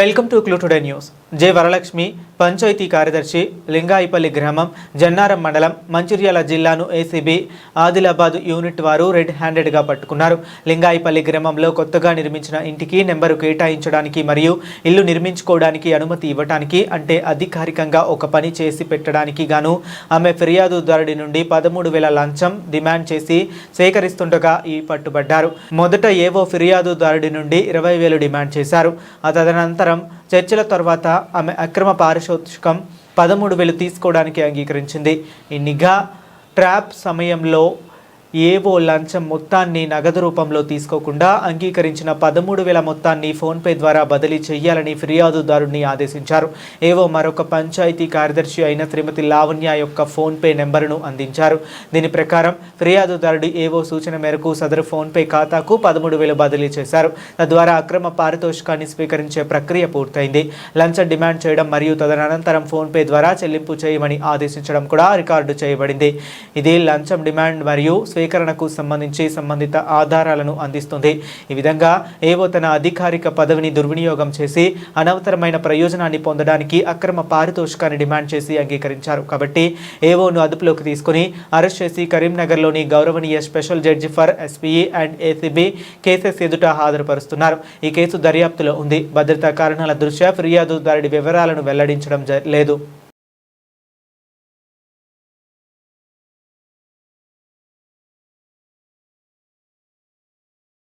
Welcome to clue today news. J Varalakshmi panchayat కార్యదర్శి, లింగాయిపల్లి గ్రామం, జన్నారం మండలం, మంచిర్యాల జిల్లాను ఏసీబీ ఆదిలాబాద్ యూనిట్ వారు రెడ్ హ్యాండెడ్గా పట్టుకున్నారు. లింగాయిపల్లి గ్రామంలో కొత్తగా నిర్మించిన ఇంటికి నెంబరు కేటాయించడానికి మరియు ఇల్లు నిర్మించుకోవడానికి అనుమతి ఇవ్వడానికి అంటే అధికారికంగా ఒక పని చేసి పెట్టడానికి గాను ఆమె ఫిర్యాదుదారుడి నుండి 13,000 లంచం డిమాండ్ చేసి సేకరిస్తుండగా ఈ పట్టుబడ్డారు. మొదట ఏవో ఫిర్యాదుదారుడి నుండి 20,000 డిమాండ్ చేశారు. తదనంతరం చర్చల తర్వాత ఆమె అక్రమ పారితోషికం 13,000 తీసుకోవడానికి అంగీకరించింది. ఈ నిఘా ట్రాప్ సమయంలో ఏవో లంచం మొత్తాన్ని నగదు రూపంలో తీసుకోకుండా అంగీకరించిన 13,000 మొత్తాన్ని ఫోన్పే ద్వారా బదిలీ చేయాలని ఫిర్యాదుదారుడిని ఆదేశించారు. ఏవో మరొక పంచాయతీ కార్యదర్శి అయిన శ్రీమతి లావణ్య యొక్క ఫోన్పే నెంబరును అందించారు. దీని ప్రకారం ఫిర్యాదుదారుడి ఏవో సూచన మేరకు సదరు ఫోన్పే ఖాతాకు 13,000 బదిలీ చేశారు. తద్వారా అక్రమ పారితోషికాన్ని స్వీకరించే ప్రక్రియ పూర్తయింది. లంచం డిమాండ్ చేయడం మరియు తదనంతరం ఫోన్పే ద్వారా చెల్లింపు చేయమని ఆదేశించడం కూడా రికార్డు చేయబడింది. ఇది లంచం డిమాండ్ మరియు స్వీకరణకు సంబంధించి సంబంధిత ఆధారాలను అందిస్తుంది. ఈ విధంగా ఏవో తన అధికారిక పదవిని దుర్వినియోగం చేసి అనవసరమైన ప్రయోజనాన్ని పొందడానికి అక్రమ పారితోషికాన్ని డిమాండ్ చేసి అంగీకరించారు. కాబట్టి ఏవోను అదుపులోకి తీసుకుని అరెస్ట్ చేసి కరీంనగర్లోని గౌరవనీయ special judge for SPE and ACB cases ఎదుట హాజరుపరుస్తున్నారు. ఈ కేసు దర్యాప్తులో ఉంది. భద్రతా కారణాల దృష్ట్యా ఫిర్యాదుదారుడి వివరాలను వెల్లడించడం లేదు.